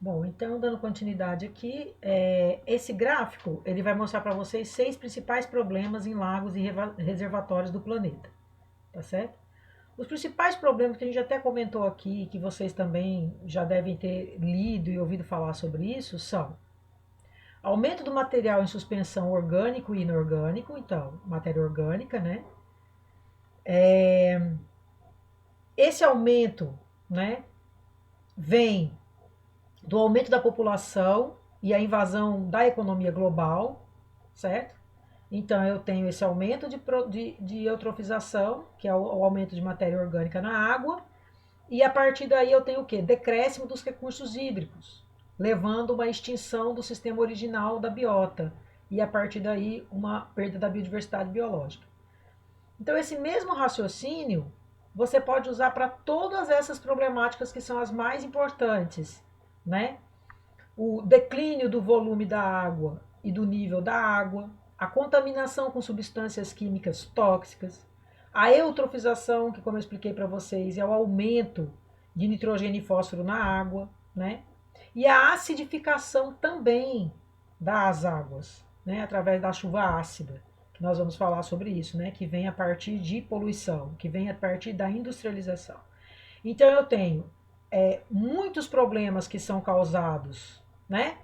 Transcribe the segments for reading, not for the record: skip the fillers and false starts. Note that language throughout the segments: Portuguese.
Bom, então dando continuidade aqui, esse gráfico ele vai mostrar para vocês 6 principais problemas em lagos e reservatórios do planeta, tá certo? Os principais problemas que a gente até comentou aqui, que vocês também já devem ter lido e ouvido falar sobre isso, são aumento do material em suspensão orgânico e inorgânico, então, matéria orgânica, né? Esse aumento, né, vem do aumento da população e a invasão da economia global, certo? Então eu tenho esse aumento de eutrofização, que é o aumento de matéria orgânica na água, e a partir daí eu tenho o quê? Decréscimo dos recursos hídricos, levando uma extinção do sistema original da biota, e a partir daí uma perda da biodiversidade biológica. Então esse mesmo raciocínio você pode usar para todas essas problemáticas que são as mais importantes, né? O declínio do volume da água e do nível da água, a contaminação com substâncias químicas tóxicas, a eutrofização, que como eu expliquei para vocês, é o aumento de nitrogênio e fósforo na água, né? E a acidificação também das águas, né? Através da chuva ácida, que nós vamos falar sobre isso, né? Que vem a partir de poluição, que vem a partir da industrialização. Então eu tenho muitos problemas que são causados, né,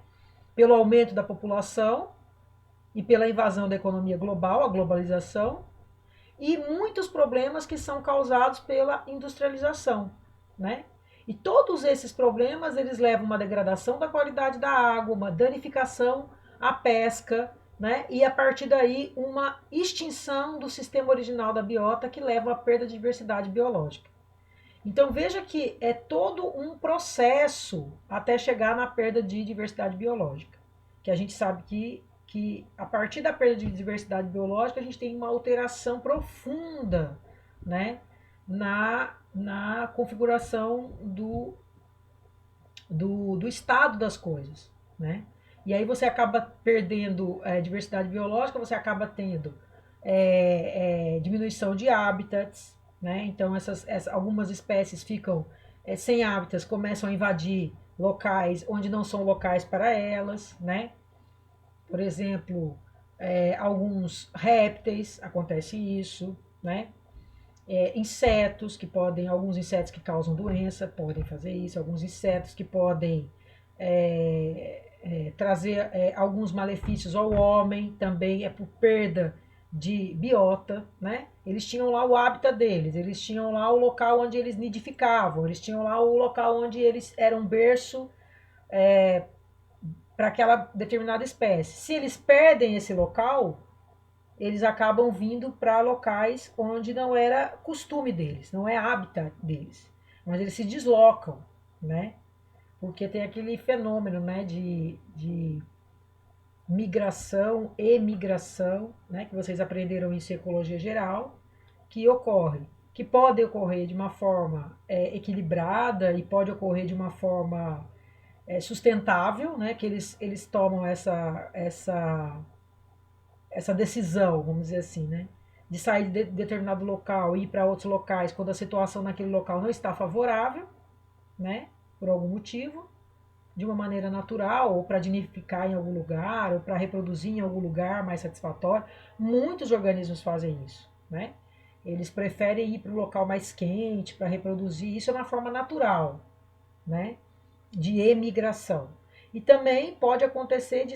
pelo aumento da população e pela invasão da economia global, a globalização, e muitos problemas que são causados pela industrialização, né? E todos esses problemas eles levam a uma degradação da qualidade da água, uma danificação à pesca, né? E a partir daí uma extinção do sistema original da biota que leva à perda de diversidade biológica. Então veja que é todo um processo até chegar na perda de diversidade biológica, que a gente sabe que a partir da perda de diversidade biológica a gente tem uma alteração profunda, né, na configuração do estado das coisas, né? E aí você acaba perdendo diversidade biológica, você acaba tendo diminuição de hábitats, né? Então algumas espécies ficam sem hábitats, começam a invadir locais onde não são locais para elas, né? Por exemplo, alguns répteis acontece isso, né? Insetos que podem, alguns insetos que causam doença podem fazer isso, alguns insetos que podem trazer alguns malefícios ao homem, também é por perda de biota, né? Eles tinham lá o hábitat deles, eles tinham lá o local onde eles nidificavam, eles tinham lá o local onde eles eram berço para aquela determinada espécie. Se eles perdem esse local, eles acabam vindo para locais onde não era costume deles, não é hábitat deles, mas eles se deslocam, né? Porque tem aquele fenômeno, né, de migração e migração, né, que vocês aprenderam em ecologia geral, que ocorre, que pode ocorrer de uma forma equilibrada e pode ocorrer de uma forma sustentável, né, que eles tomam essa decisão, vamos dizer assim, né, de sair de determinado local e ir para outros locais quando a situação naquele local não está favorável, né, por algum motivo, de uma maneira natural, ou para nidificar em algum lugar, ou para reproduzir em algum lugar mais satisfatório. Muitos organismos fazem isso, né? Eles preferem ir para um local mais quente para reproduzir. Isso é uma forma natural, né? De emigração. E também pode acontecer de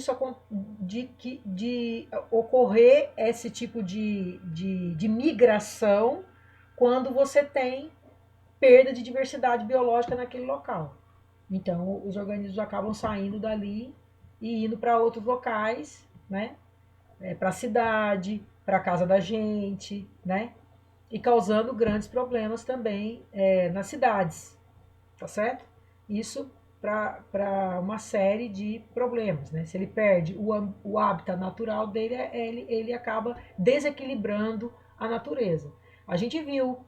ocorrer esse tipo de migração quando você tem perda de diversidade biológica naquele local. Então, os organismos acabam saindo dali e indo para outros locais, né? Para a cidade, para a casa da gente, né? E causando grandes problemas também nas cidades, tá certo? Isso para uma série de problemas, né? Se ele perde o hábitat natural dele, ele acaba desequilibrando a natureza. A gente viu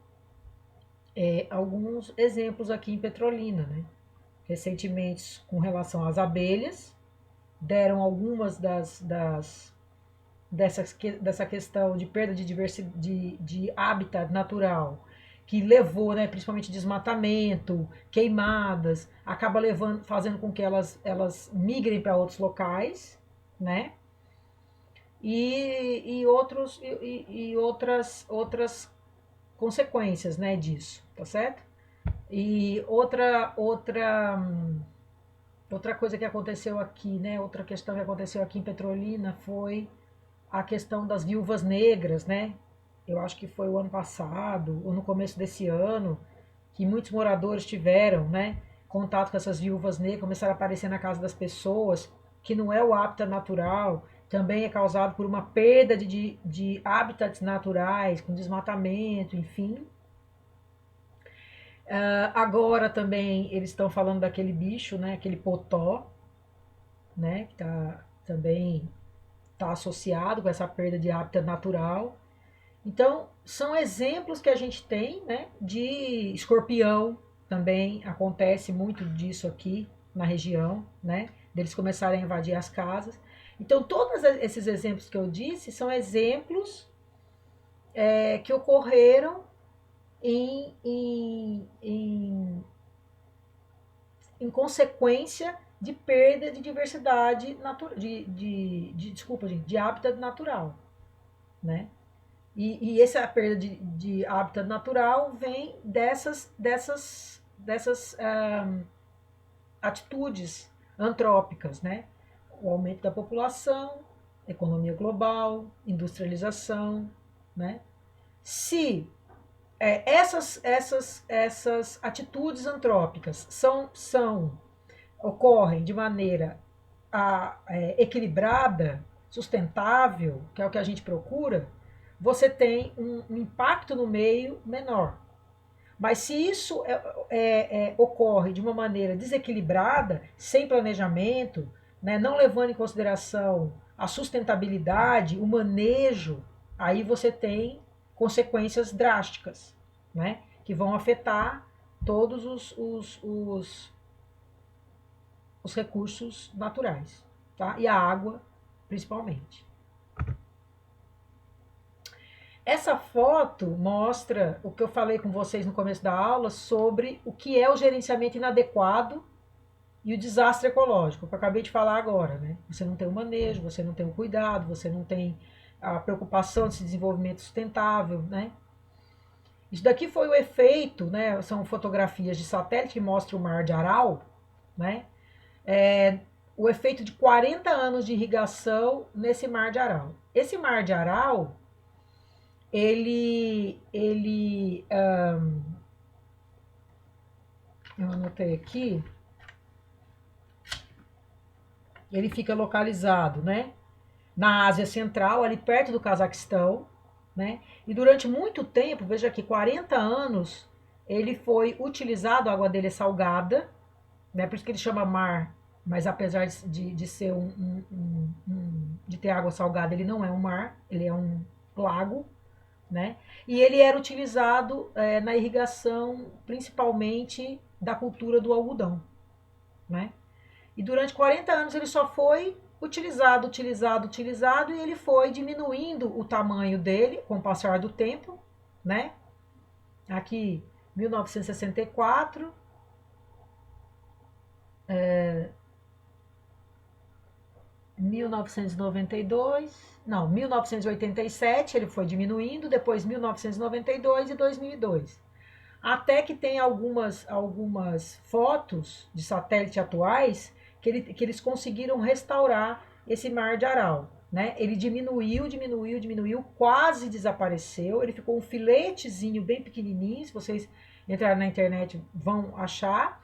alguns exemplos aqui em Petrolina, né? Recentemente com relação às abelhas, deram algumas dessa questão de perda de habitat natural que levou, né, principalmente desmatamento, queimadas, acaba levando, fazendo com que elas migrem para outros locais, né? E outras consequências, né, disso, tá certo? E outra coisa que aconteceu aqui, né, outra questão que aconteceu aqui em Petrolina foi a questão das viúvas negras, né? Eu acho que foi o ano passado, ou no começo desse ano, que muitos moradores tiveram, né, contato com essas viúvas negras, começaram a aparecer na casa das pessoas, que não é o hábitat natural, também é causado por uma perda de hábitats naturais, com desmatamento, enfim. Agora também eles estão falando daquele bicho, né, aquele potó, né, que também está associado com essa perda de hábitat natural. Então, são exemplos que a gente tem, né, de escorpião, também acontece muito disso aqui na região, né, deles começarem a invadir as casas. Então, todos esses exemplos que eu disse são exemplos que ocorreram em, em, em, em consequência de perda de diversidade natural, desculpa, gente, de hábitat natural, né? E essa perda de hábitat natural vem dessas atitudes antrópicas, né? O aumento da população, economia global, industrialização, né? Se essas atitudes antrópicas ocorrem de maneira equilibrada, sustentável, que é o que a gente procura, você tem um impacto no meio menor. Mas se isso ocorre de uma maneira desequilibrada, sem planejamento, né, não levando em consideração a sustentabilidade, o manejo, aí você tem consequências drásticas, né, que vão afetar todos os recursos naturais, tá? E a água, principalmente. Essa foto mostra o que eu falei com vocês no começo da aula sobre o que é o gerenciamento inadequado e o desastre ecológico, que eu acabei de falar agora, né? Você não tem o manejo, você não tem o cuidado, você não tem a preocupação desse desenvolvimento sustentável, né? Isso daqui foi o efeito, né? São fotografias de satélite que mostram o Mar de Aral, né? O efeito de 40 anos de irrigação nesse Mar de Aral. Esse Mar de Aral, ele eu anotei aqui, ele fica localizado, né, na Ásia Central, ali perto do Cazaquistão, né, e durante muito tempo, veja aqui, 40 anos, ele foi utilizado, a água dele é salgada, né, por isso que ele chama mar, mas apesar de ser de ter água salgada, ele não é um mar, ele é um lago, né? E ele era utilizado na irrigação, principalmente da cultura do algodão, né? E durante 40 anos ele só foi utilizado, utilizado, utilizado, e ele foi diminuindo o tamanho dele com o passar do tempo, né? Aqui, 1964, 1992, não, 1987 ele foi diminuindo, depois 1992 e 2002. Até que tem algumas fotos de satélite atuais que eles conseguiram restaurar esse Mar de Aral. Né? Ele diminuiu, diminuiu, diminuiu, quase desapareceu. Ele ficou um filetezinho bem pequenininho. Se vocês entrarem na internet vão achar.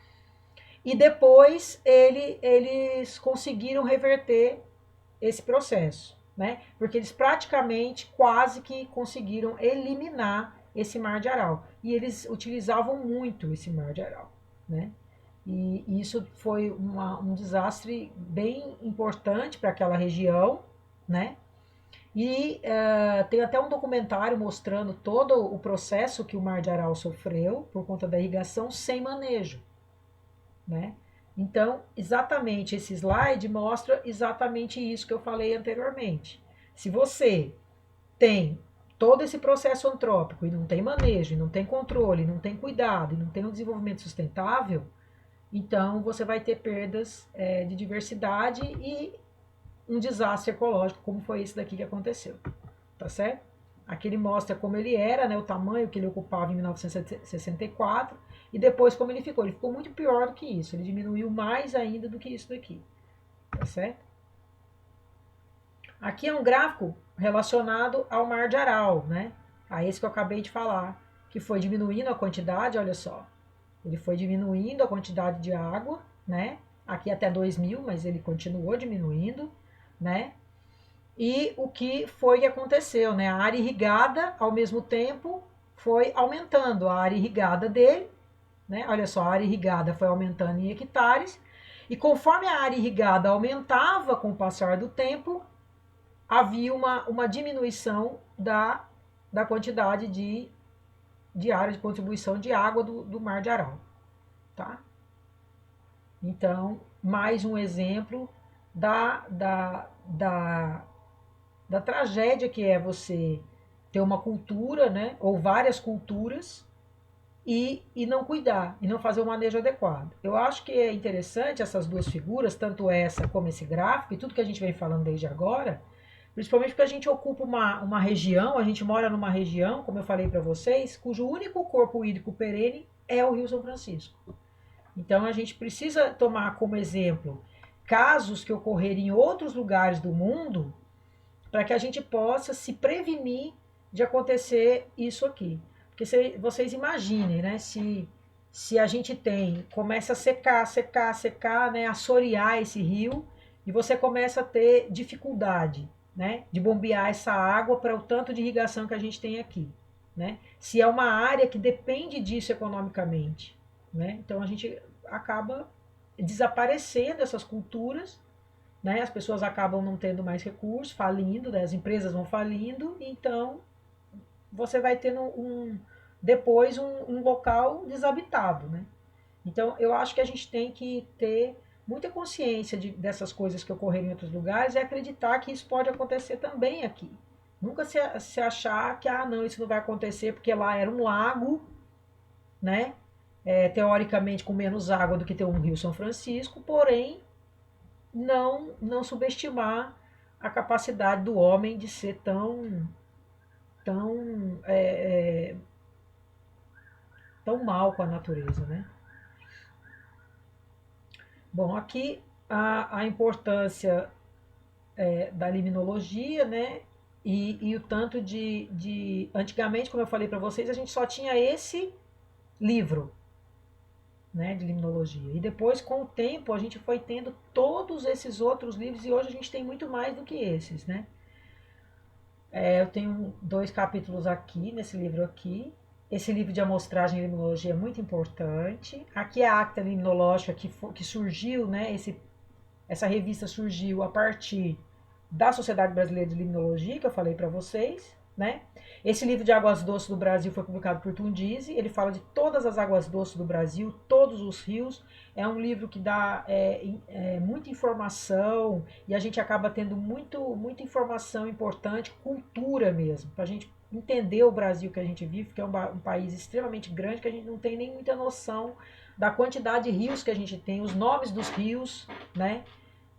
E depois eles conseguiram reverter esse processo, né? Porque eles praticamente quase que conseguiram eliminar esse Mar de Aral. E eles utilizavam muito esse Mar de Aral, né? E isso foi um desastre bem importante para aquela região, né? E tem até um documentário mostrando todo o processo que o Mar de Aral sofreu por conta da irrigação sem manejo, né? Então, exatamente esse slide mostra exatamente isso que eu falei anteriormente. Se você tem todo esse processo antrópico e não tem manejo, e não tem controle, e não tem cuidado, e não tem um desenvolvimento sustentável, então você vai ter perdas de diversidade e um desastre ecológico, como foi esse daqui que aconteceu, tá certo? Aqui ele mostra como ele era, né, o tamanho que ele ocupava em 1964 e depois como ele ficou. Ele ficou muito pior do que isso, ele diminuiu mais ainda do que isso daqui, tá certo? Aqui é um gráfico relacionado ao Mar de Aral, né? A esse que eu acabei de falar, que foi diminuindo a quantidade, olha só. Ele foi diminuindo a quantidade de água, né? Aqui até 2000, mas ele continuou diminuindo, né? E o que foi que aconteceu, né? A área irrigada, ao mesmo tempo, foi aumentando a área irrigada dele, né? Olha só, a área irrigada foi aumentando em hectares, e conforme a área irrigada aumentava com o passar do tempo, havia uma diminuição da quantidade de área de contribuição de água do Mar de Aral, tá? Então, mais um exemplo da, da, da, da tragédia que é você ter uma cultura, né, ou várias culturas, e não cuidar, e não fazer o manejo adequado. Eu acho que é interessante essas duas figuras, tanto essa como esse gráfico, e tudo que a gente vem falando desde agora, principalmente porque a gente ocupa uma região, a gente mora numa região, como eu falei para vocês, cujo único corpo hídrico perene é o Rio São Francisco. Então a gente precisa tomar como exemplo casos que ocorreram em outros lugares do mundo para que a gente possa se prevenir de acontecer isso aqui. Porque vocês imaginem, né? Se a gente começa a secar, secar, secar, né? Assorear esse rio e você começa a ter dificuldade, né? De bombear essa água para o tanto de irrigação que a gente tem aqui, né? Se é uma área que depende disso economicamente, né? Então a gente acaba desaparecendo essas culturas, né? As pessoas acabam não tendo mais recursos, falindo, né? As empresas vão falindo, então você vai tendo depois um local desabitado, né? Então eu acho que a gente tem que ter muita consciência dessas coisas que ocorreram em outros lugares e acreditar que isso pode acontecer também aqui. Nunca se achar que, não, isso não vai acontecer porque lá era um lago, né? Teoricamente com menos água do que ter um Rio São Francisco, porém não subestimar a capacidade do homem de ser tão, tão mal com a natureza, né? Bom, aqui a importância da limnologia, né? E o tanto antigamente, como eu falei para vocês, a gente só tinha esse livro, né, de limnologia. E depois, com o tempo, a gente foi tendo todos esses outros livros e hoje a gente tem muito mais do que esses, né? Eu tenho 2 capítulos aqui, nesse livro aqui. Esse livro de amostragem e limnologia é muito importante. Aqui é a Acta Limnológica que surgiu, né? Essa revista surgiu a partir da Sociedade Brasileira de Limnologia, que eu falei para vocês, né? Esse livro de águas doces do Brasil foi publicado por Tundizi. Ele fala de todas as águas doces do Brasil, todos os rios. É um livro que dá muita informação e a gente acaba tendo muita informação importante, cultura mesmo, para a gente entender o Brasil que a gente vive, que é um país extremamente grande, que a gente não tem nem muita noção da quantidade de rios que a gente tem, os nomes dos rios, né?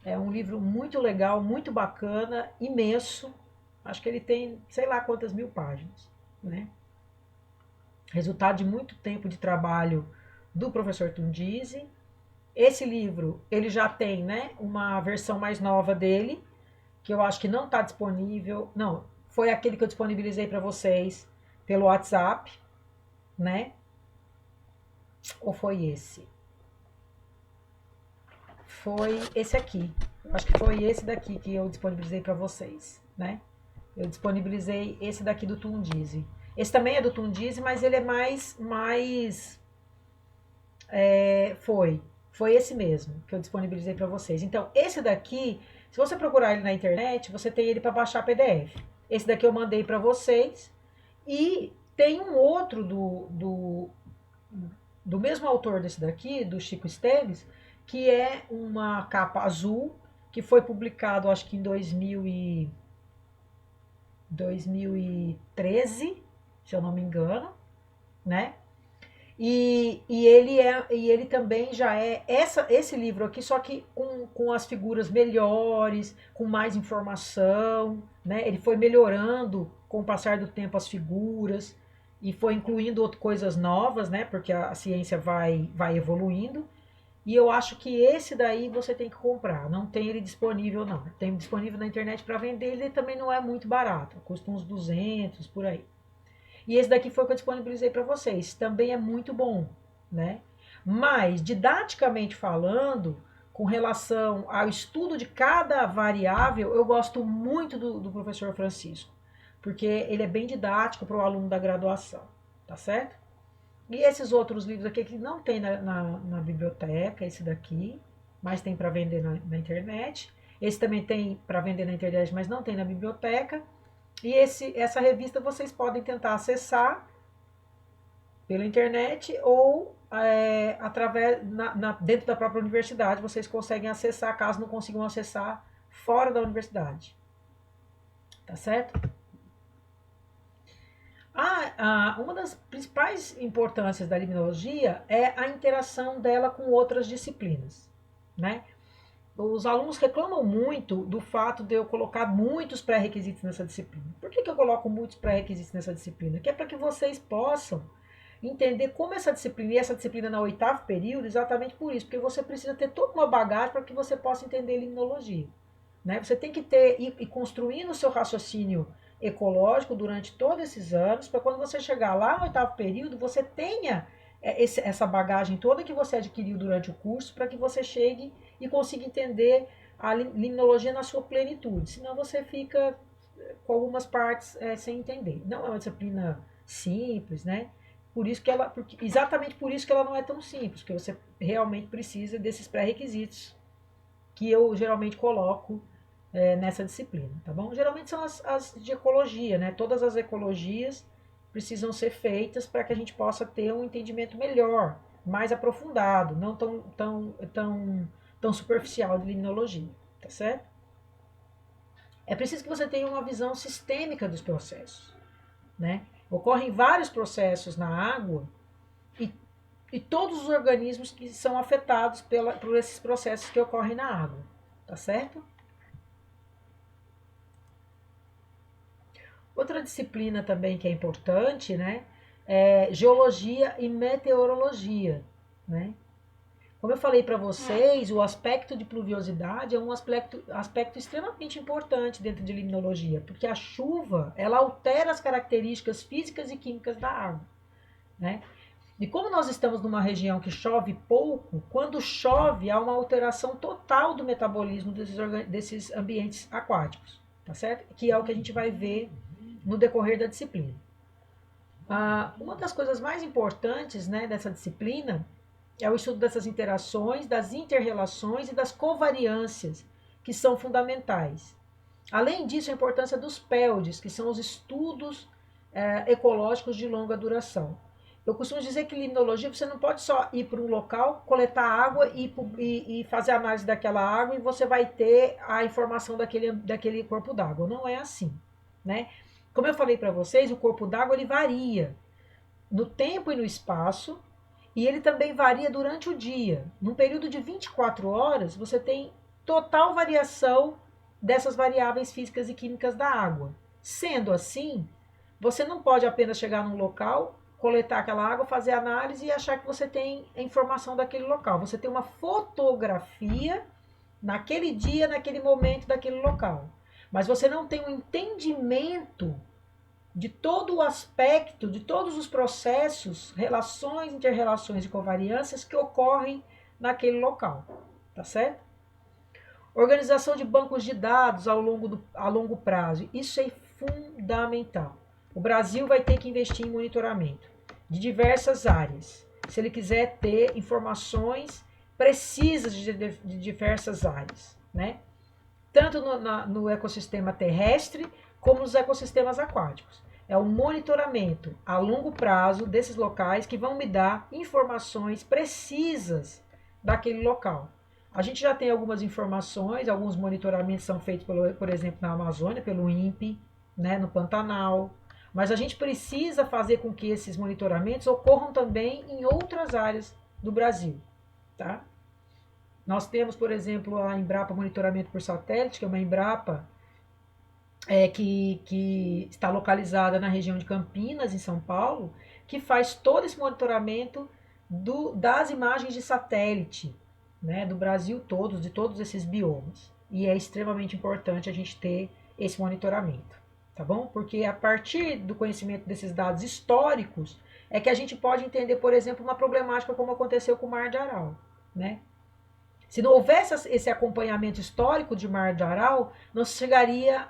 É um livro muito legal, muito bacana, imenso. Acho que ele tem, sei lá quantas mil páginas, né? Resultado de muito tempo de trabalho do professor Tundizi. Esse livro, ele já tem, né, uma versão mais nova dele, que eu acho que não está disponível. Não, foi aquele que eu disponibilizei para vocês pelo WhatsApp, né? Ou foi esse? Foi esse aqui. Eu acho que foi esse daqui que eu disponibilizei para vocês, né? Eu disponibilizei esse daqui do Tundizi. Esse também é do Tundizi, mas ele é foi esse mesmo que eu disponibilizei para vocês. Então, esse daqui, se você procurar ele na internet, você tem ele para baixar PDF. Esse daqui eu mandei para vocês. E tem um outro do mesmo autor desse daqui, do Chico Esteves, que é uma capa azul, que foi publicado, acho que em 2013, se eu não me engano, né? E ele também já é esse livro aqui, só que com as figuras melhores, com mais informação, né? Ele foi melhorando com o passar do tempo as figuras e foi incluindo coisas novas, né? Porque a ciência vai evoluindo. E eu acho que esse daí você tem que comprar. Não tem ele disponível, não. Tem disponível na internet para vender. Ele também não é muito barato. Custa uns 200 por aí. E esse daqui foi o que eu disponibilizei para vocês. Também é muito bom, né? Mas, didaticamente falando, com relação ao estudo de cada variável, eu gosto muito do professor Francisco, porque ele é bem didático para o aluno da graduação, tá certo? E esses outros livros aqui que não tem na biblioteca, esse daqui, mas tem para vender na internet. Esse também tem para vender na internet, mas não tem na biblioteca. E essa revista vocês podem tentar acessar pela internet ou através dentro da própria universidade vocês conseguem acessar, caso não consigam acessar fora da universidade. Tá certo? Uma das principais importâncias da limnologia é a interação dela com outras disciplinas, né? Os alunos reclamam muito do fato de eu colocar muitos pré-requisitos nessa disciplina. Por que eu coloco muitos pré-requisitos nessa disciplina? Que é para que vocês possam entender como essa disciplina, e essa disciplina na oitavo período, exatamente por isso, porque você precisa ter toda uma bagagem para que você possa entender limnologia. Né? Você tem que ir construindo o seu raciocínio ecológico durante todos esses anos, para quando você chegar lá no oitavo período, você tenha essa bagagem toda que você adquiriu durante o curso, para que você chegue e consiga entender a limnologia na sua plenitude. Senão você fica com algumas partes sem entender. Não é uma disciplina simples, né? Por isso que exatamente por isso que ela não é tão simples, porque você realmente precisa desses pré-requisitos que eu geralmente coloco nessa disciplina, tá bom? Geralmente são as de ecologia, né? Todas as ecologias precisam ser feitas para que a gente possa ter um entendimento melhor, mais aprofundado, não tão superficial de limnologia, tá certo? É preciso que você tenha uma visão sistêmica dos processos, né? Ocorrem vários processos na água e, e todos os organismos que são afetados por esses processos que ocorrem na água, tá certo? Outra disciplina também que é importante, né, é geologia e meteorologia, né? Como eu falei para vocês, o aspecto de pluviosidade é um aspecto extremamente importante dentro de limnologia, porque a chuva, ela altera as características físicas e químicas da água, né? E como nós estamos numa região que chove pouco, quando chove há uma alteração total do metabolismo desses ambientes aquáticos, tá certo? Que é o que a gente vai ver no decorrer da disciplina. Uma das coisas mais importantes, né, dessa disciplina é o estudo dessas interações, das interrelações e das covariâncias, que são fundamentais. Além disso, a importância dos PELDs, que são os estudos ecológicos de longa duração. Eu costumo dizer que limnologia você não pode só ir para um local, coletar água e fazer análise daquela água e você vai ter a informação daquele corpo d'água. Não é assim, né? Como eu falei para vocês, o corpo d'água ele varia no tempo e no espaço, e ele também varia durante o dia. Num período de 24 horas, você tem total variação dessas variáveis físicas e químicas da água. Sendo assim, você não pode apenas chegar num local, coletar aquela água, fazer análise e achar que você tem a informação daquele local. Você tem uma fotografia naquele dia, naquele momento, daquele local. Mas você não tem um entendimento de todo o aspecto, de todos os processos, relações, interrelações e covariâncias que ocorrem naquele local, tá certo? Organização de bancos de dados a longo prazo, isso é fundamental. O Brasil vai ter que investir em monitoramento de diversas áreas, se ele quiser ter informações precisas de diversas áreas, né? Tanto no ecossistema terrestre como nos ecossistemas aquáticos. É um monitoramento a longo prazo desses locais que vão me dar informações precisas daquele local. A gente já tem algumas informações, alguns monitoramentos são feitos, por exemplo, na Amazônia, pelo INPE, né, no Pantanal. Mas a gente precisa fazer com que esses monitoramentos ocorram também em outras áreas do Brasil, tá? Nós temos, por exemplo, a Embrapa Monitoramento por Satélite, que é uma Embrapa que está localizada na região de Campinas, em São Paulo, que faz todo esse monitoramento das imagens de satélite, né, do Brasil todo, de todos esses biomas. E é extremamente importante a gente ter esse monitoramento, tá bom? Porque a partir do conhecimento desses dados históricos é que a gente pode entender, por exemplo, uma problemática como aconteceu com o Mar de Aral, né? Se não houvesse esse acompanhamento histórico de Mar de Aral, não se chegaria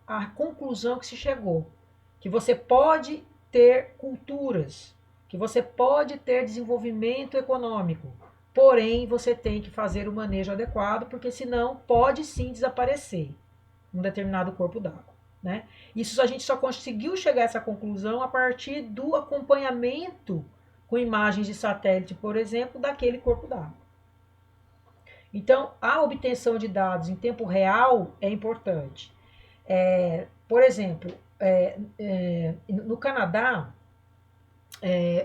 à conclusão que se chegou. Que você pode ter culturas, que você pode ter desenvolvimento econômico, porém você tem que fazer o manejo adequado, porque senão pode sim desaparecer um determinado corpo d'água. Né? Isso a gente só conseguiu chegar a essa conclusão a partir do acompanhamento com imagens de satélite, por exemplo, daquele corpo d'água. Então, a obtenção de dados em tempo real é importante. Por exemplo, no Canadá,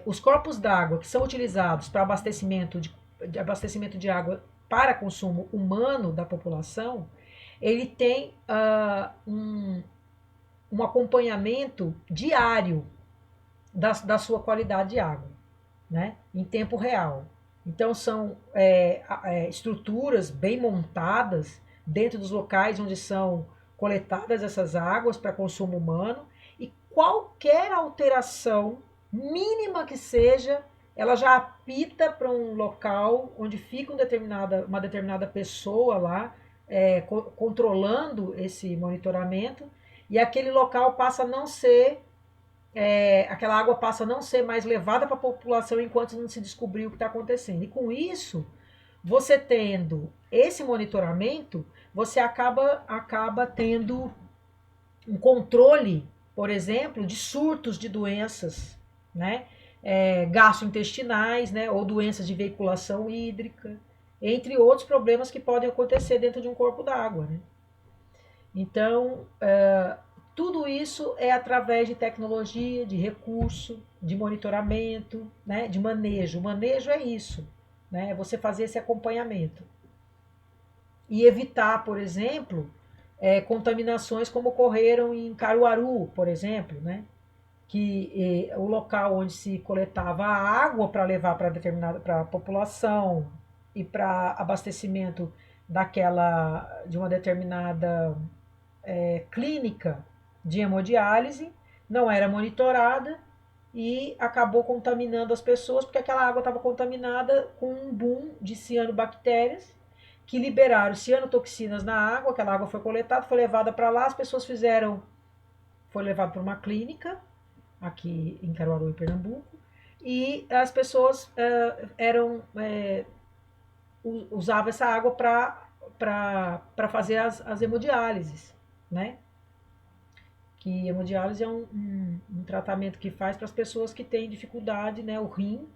os corpos d'água que são utilizados para abastecimento de água para consumo humano da população, ele tem um acompanhamento diário da sua qualidade de água, né, em tempo real. Então são estruturas bem montadas dentro dos locais onde são coletadas essas águas para consumo humano, e qualquer alteração mínima que seja, ela já apita para um local onde fica uma determinada pessoa lá controlando esse monitoramento, e aquele local passa a não ser aquela água passa a não ser mais levada para a população enquanto não se descobrir o que está acontecendo. E com isso, você tendo esse monitoramento, você acaba tendo um controle, por exemplo, de surtos de doenças, né? Gastrointestinais, né? Ou doenças de veiculação hídrica, entre outros problemas que podem acontecer dentro de um corpo d'água, né? Então, tudo isso é através de tecnologia, de recurso, de monitoramento, né, de manejo. O manejo é isso, né, é você fazer esse acompanhamento. E evitar, por exemplo, contaminações como ocorreram em Caruaru, por exemplo, né, que o local onde se coletava a água para levar para a população e para abastecimento de uma determinada clínica de hemodiálise, não era monitorada e acabou contaminando as pessoas, porque aquela água estava contaminada com um boom de cianobactérias que liberaram cianotoxinas na água. Aquela água foi coletada, foi levada para lá, as pessoas foi levado para uma clínica aqui em Caruaru, em Pernambuco, e as pessoas usavam essa água para fazer as hemodiálises, né? Que hemodiálise é um tratamento que faz para as pessoas que têm dificuldade, né? O rim,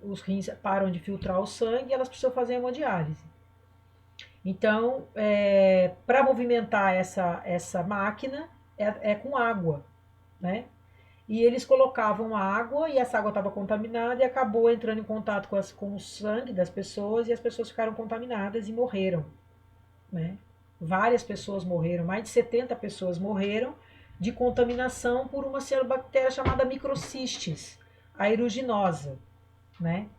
os rins param de filtrar o sangue e elas precisam fazer hemodiálise. Então, para movimentar essa máquina é com água, né? E eles colocavam água e essa água estava contaminada e acabou entrando em contato com o sangue das pessoas e as pessoas ficaram contaminadas e morreram, né? Várias pessoas morreram, mais de 70 pessoas morreram de contaminação por uma cianobactéria chamada Microcistes aeruginosa, né?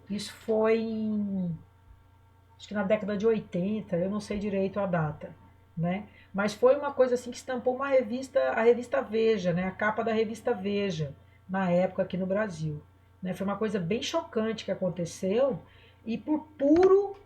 Isso foi acho que na década de 80, eu não sei direito a data, né? Mas foi uma coisa assim que estampou a revista Veja, né? A capa da revista Veja, na época aqui no Brasil, né? Foi uma coisa bem chocante que aconteceu e por puro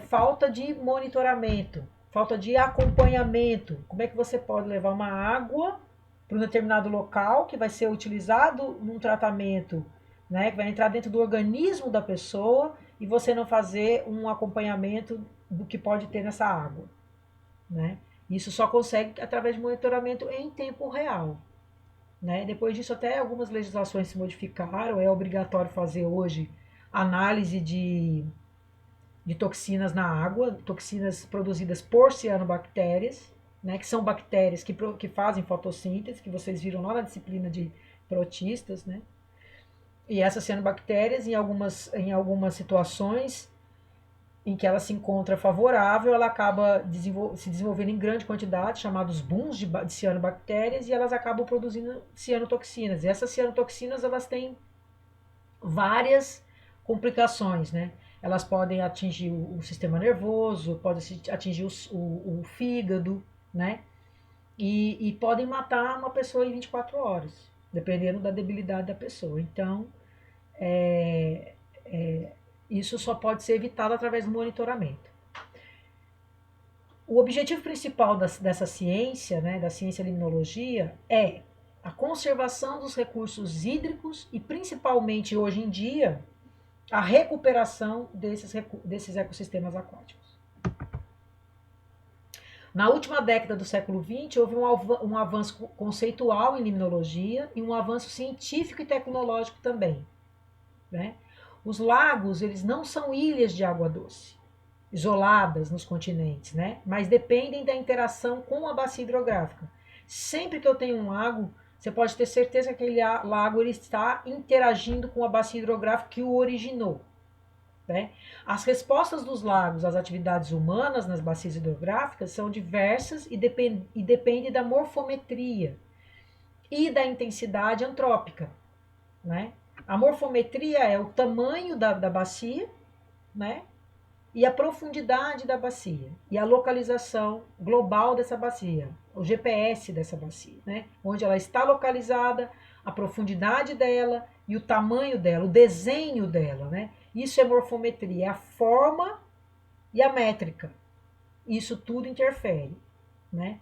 falta de monitoramento, falta de acompanhamento. Como é que você pode levar uma água para um determinado local que vai ser utilizado num tratamento, né, que vai entrar dentro do organismo da pessoa e você não fazer um acompanhamento do que pode ter nessa água, né? Isso só consegue através de monitoramento em tempo real, né? Depois disso até algumas legislações se modificaram, é obrigatório fazer hoje análise de toxinas na água, toxinas produzidas por cianobactérias, né, que são bactérias que fazem fotossíntese, que vocês viram lá na disciplina de protistas, né? E essas cianobactérias, em algumas situações em que ela se encontra favorável, ela acaba se desenvolvendo em grande quantidade, chamados booms de cianobactérias, e elas acabam produzindo cianotoxinas. E essas cianotoxinas, elas têm várias complicações, né? Elas podem atingir o sistema nervoso, podem atingir o fígado, né? E podem matar uma pessoa em 24 horas, dependendo da debilidade da pessoa. Então, é, isso só pode ser evitado através do monitoramento. O objetivo principal dessa ciência, né, da ciência limnologia, é a conservação dos recursos hídricos e, principalmente hoje em dia, a recuperação desses ecossistemas aquáticos. Na última década do século XX, houve um avanço conceitual em limnologia e um avanço científico e tecnológico também, né? Os lagos, eles não são ilhas de água doce, isoladas nos continentes, né? Mas dependem da interação com a bacia hidrográfica. Sempre que eu tenho um lago, você pode ter certeza que aquele lago ele está interagindo com a bacia hidrográfica que o originou, né? As respostas dos lagos às atividades humanas nas bacias hidrográficas são diversas e depende da morfometria e da intensidade antrópica, né? A morfometria é o tamanho da bacia, né? E a profundidade da bacia e a localização global dessa bacia, o GPS dessa bacia, né? Onde ela está localizada, a profundidade dela e o tamanho dela, o desenho dela, né? Isso é morfometria, é a forma e a métrica. Isso tudo interfere, né?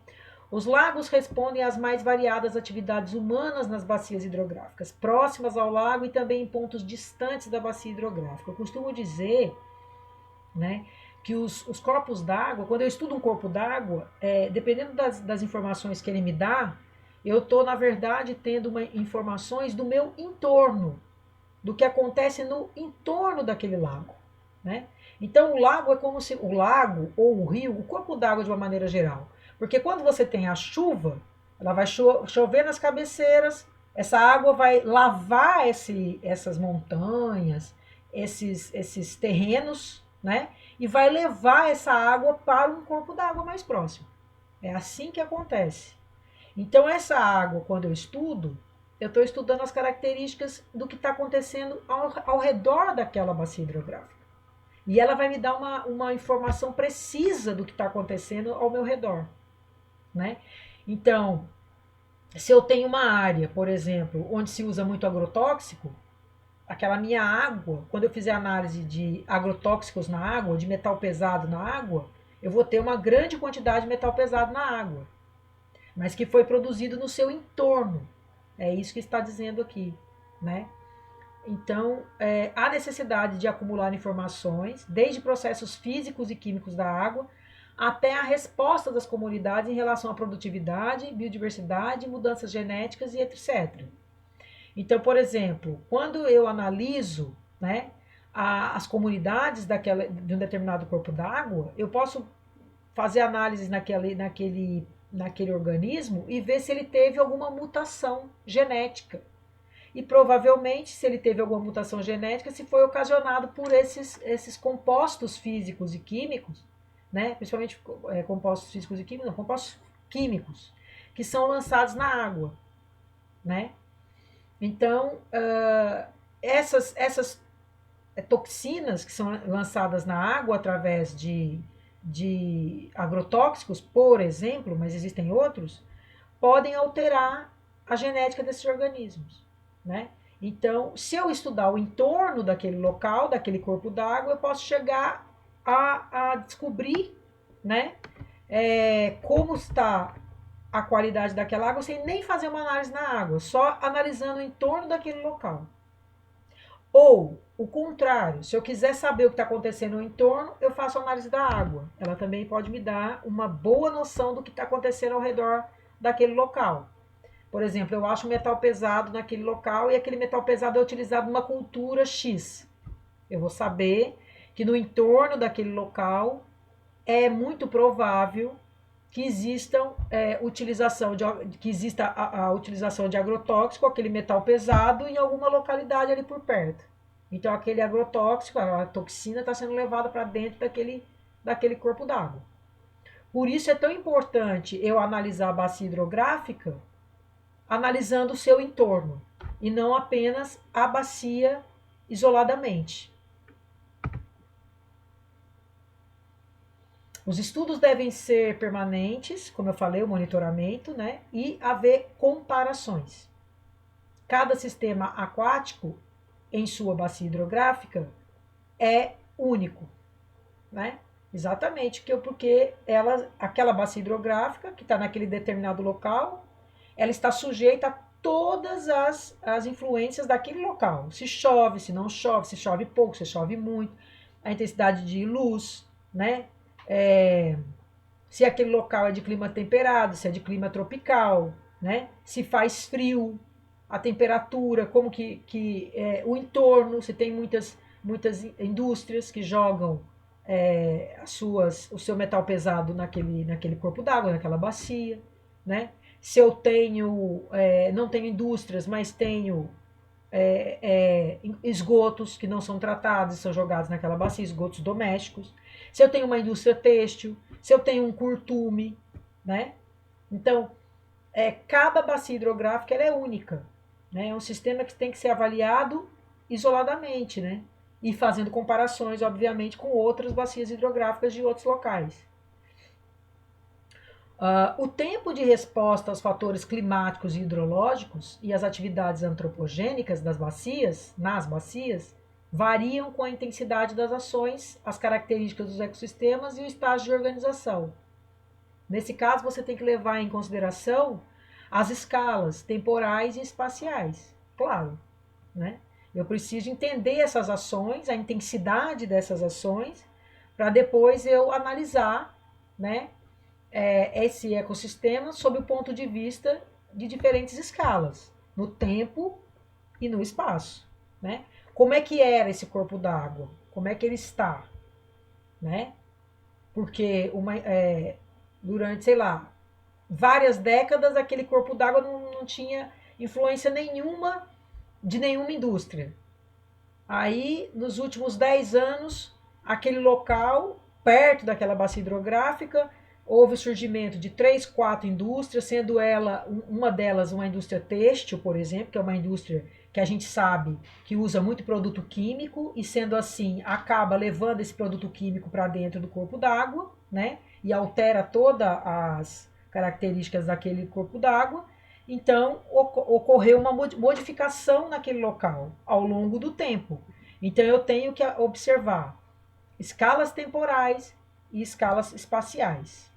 Os lagos respondem às mais variadas atividades humanas nas bacias hidrográficas, próximas ao lago e também em pontos distantes da bacia hidrográfica. Eu costumo dizer, né, que os corpos d'água, quando eu estudo um corpo d'água, dependendo das informações que ele me dá, eu estou, na verdade, tendo informações do meu entorno, do que acontece no entorno daquele lago, né? Então o lago é como se o lago ou o rio, o corpo d'água de uma maneira geral, porque quando você tem a chuva, ela vai chover nas cabeceiras, essa água vai lavar essas montanhas, esses terrenos, né? E vai levar essa água para um corpo d'água mais próximo. É assim que acontece. Então, essa água, quando eu estudo, eu estou estudando as características do que está acontecendo ao redor daquela bacia hidrográfica. E ela vai me dar uma informação precisa do que está acontecendo ao meu redor, né? Então, se eu tenho uma área, por exemplo, onde se usa muito agrotóxico, aquela minha água, quando eu fizer análise de agrotóxicos na água, de metal pesado na água, eu vou ter uma grande quantidade de metal pesado na água, mas que foi produzido no seu entorno. É isso que está dizendo aqui, né? Então, há necessidade de acumular informações, desde processos físicos e químicos da água, até a resposta das comunidades em relação à produtividade, biodiversidade, mudanças genéticas e etc. Então, por exemplo, quando eu analiso, né, as comunidades de um determinado corpo d'água, eu posso fazer análises naquele organismo e ver se ele teve alguma mutação genética. E provavelmente, se ele teve alguma mutação genética, se foi ocasionado por esses compostos físicos e químicos, né? Principalmente compostos físicos e químicos, não, compostos químicos, que são lançados na água, né? Então, essas toxinas que são lançadas na água através de agrotóxicos, por exemplo, mas existem outros, podem alterar a genética desses organismos, né? Então, se eu estudar o entorno daquele local, daquele corpo d'água, eu posso chegar a descobrir, né, como está a qualidade daquela água sem nem fazer uma análise na água, só analisando o entorno daquele local. Ou o contrário, se eu quiser saber o que está acontecendo no entorno, eu faço análise da água. Ela também pode me dar uma boa noção do que está acontecendo ao redor daquele local. Por exemplo, eu acho um metal pesado naquele local e aquele metal pesado é utilizado numa cultura X. Eu vou saber que no entorno daquele local é muito provável que existam que exista a utilização de agrotóxico, aquele metal pesado, em alguma localidade ali por perto. Então aquele agrotóxico, a toxina está sendo levada para dentro daquele corpo d'água. Por isso é tão importante eu analisar a bacia hidrográfica analisando o seu entorno e não apenas a bacia isoladamente. Os estudos devem ser permanentes, como eu falei, o monitoramento, né? E haver comparações. Cada sistema aquático, em sua bacia hidrográfica, é único, né? Exatamente, porque aquela bacia hidrográfica que está naquele determinado local, ela está sujeita a todas as influências daquele local. Se chove, se não chove, se chove pouco, se chove muito, a intensidade de luz, né? Se aquele local é de clima temperado, se é de clima tropical, né? Se faz frio, a temperatura, como o entorno, se tem muitas indústrias que jogam o seu metal pesado naquele corpo d'água, naquela bacia, né? Se eu não tenho indústrias, mas tenho esgotos que não são tratados e são jogados naquela bacia, esgotos domésticos. Se eu tenho uma indústria têxtil, se eu tenho um curtume, né? Então, cada bacia hidrográfica ela é única, né? É um sistema que tem que ser avaliado isoladamente, né? E fazendo comparações, obviamente, com outras bacias hidrográficas de outros locais. O tempo de resposta aos fatores climáticos e hidrológicos e as atividades antropogênicas nas bacias, variam com a intensidade das ações, as características dos ecossistemas e o estágio de organização. Nesse caso, você tem que levar em consideração as escalas temporais e espaciais, claro, né? Eu preciso entender essas ações, a intensidade dessas ações, para depois eu analisar, né, esse ecossistema sob o ponto de vista de diferentes escalas, no tempo e no espaço, né? Como é que era esse corpo d'água? Como é que ele está, né? Porque durante, sei lá, várias décadas aquele corpo d'água não tinha influência nenhuma de nenhuma indústria. Aí, nos últimos 10 anos, aquele local, perto daquela bacia hidrográfica, houve o surgimento de 3, 4 indústrias, sendo uma delas uma indústria têxtil, por exemplo, que é uma indústria que a gente sabe que usa muito produto químico e, sendo assim, acaba levando esse produto químico para dentro do corpo d'água, né? E altera todas as características daquele corpo d'água. Então, ocorreu uma modificação naquele local ao longo do tempo. Então, eu tenho que observar escalas temporais e escalas espaciais.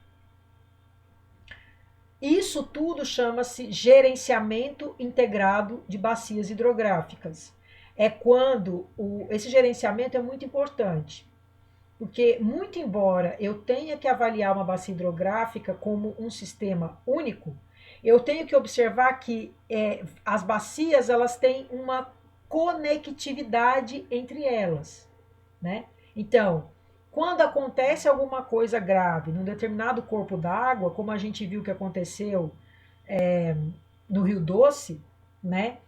Isso tudo chama-se gerenciamento integrado de bacias hidrográficas. É quando esse gerenciamento é muito importante, porque, muito embora eu tenha que avaliar uma bacia hidrográfica como um sistema único, eu tenho que observar que as bacias elas têm uma conectividade entre elas, né? Então, quando acontece alguma coisa grave num determinado corpo d'água, como a gente viu que aconteceu no Rio Doce, né?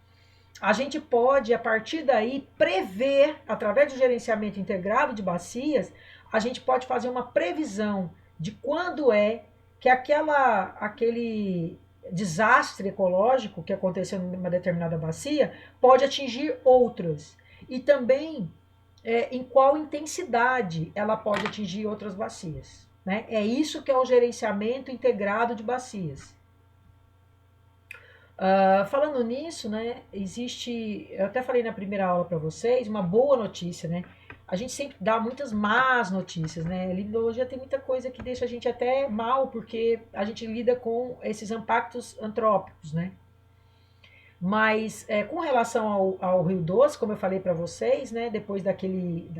A gente pode, a partir daí, prever, através do gerenciamento integrado de bacias, a gente pode fazer uma previsão de quando é que aquele desastre ecológico que aconteceu numa determinada bacia pode atingir outras. E também em qual intensidade ela pode atingir outras bacias. Né? É isso que é o gerenciamento integrado de bacias. Falando nisso, né, eu até falei na primeira aula para vocês, uma boa notícia, né? A gente sempre dá muitas más notícias, né? A limnologia tem muita coisa que deixa a gente até mal, porque a gente lida com esses impactos antrópicos, né? Mas com relação ao Rio Doce, como eu falei para vocês, né, depois daquele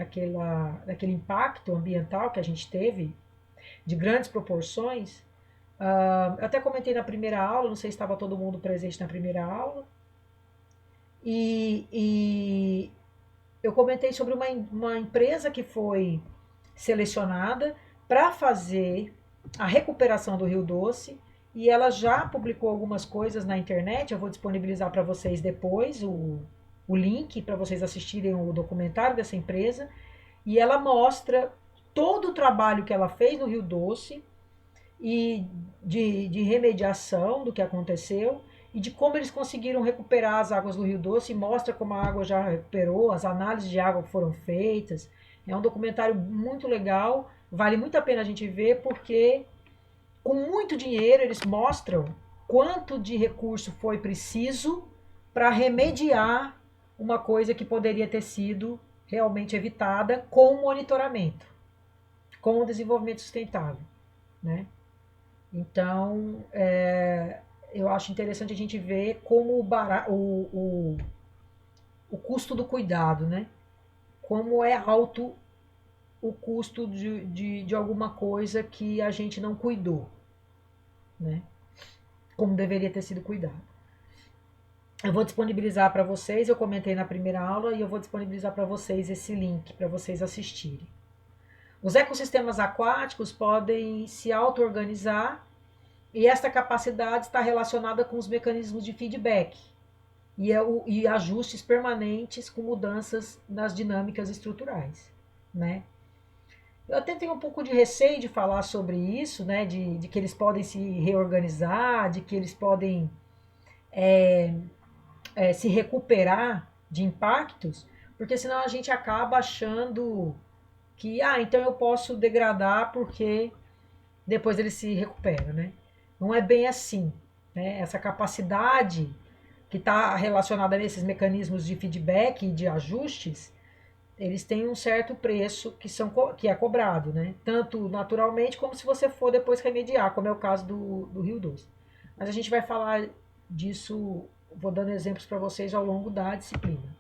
impacto ambiental que a gente teve, de grandes proporções, eu até comentei na primeira aula, não sei se estava todo mundo presente na primeira aula, e eu comentei sobre uma empresa que foi selecionada para fazer a recuperação do Rio Doce, e ela já publicou algumas coisas na internet, eu vou disponibilizar para vocês depois o link para vocês assistirem o documentário dessa empresa, e ela mostra todo o trabalho que ela fez no Rio Doce e de remediação do que aconteceu e de como eles conseguiram recuperar as águas do Rio Doce, e mostra como a água já recuperou, as análises de água foram feitas. É um documentário muito legal, vale muito a pena a gente ver, porque com muito dinheiro eles mostram quanto de recurso foi preciso para remediar uma coisa que poderia ter sido realmente evitada com monitoramento, com o desenvolvimento sustentável, né? Então, eu acho interessante a gente ver como o custo do cuidado, né? Como é alto o custo de alguma coisa que a gente não cuidou, né? Como deveria ter sido cuidado. Eu vou disponibilizar para vocês, eu comentei na primeira aula, e eu vou disponibilizar para vocês esse link para vocês assistirem. Os ecossistemas aquáticos podem se auto-organizar, e esta capacidade está relacionada com os mecanismos de feedback e ajustes permanentes com mudanças nas dinâmicas estruturais, né? Eu até tenho um pouco de receio de falar sobre isso, né? De que eles podem se reorganizar, de que eles podem se recuperar de impactos, porque senão a gente acaba achando que, então eu posso degradar porque depois ele se recupera, né? Não é bem assim, né? Essa capacidade que está relacionada a esses mecanismos de feedback e de ajustes, eles têm um certo preço que é cobrado, né? Tanto naturalmente como se você for depois remediar, como é o caso do Rio Doce. Mas a gente vai falar disso, vou dando exemplos para vocês ao longo da disciplina.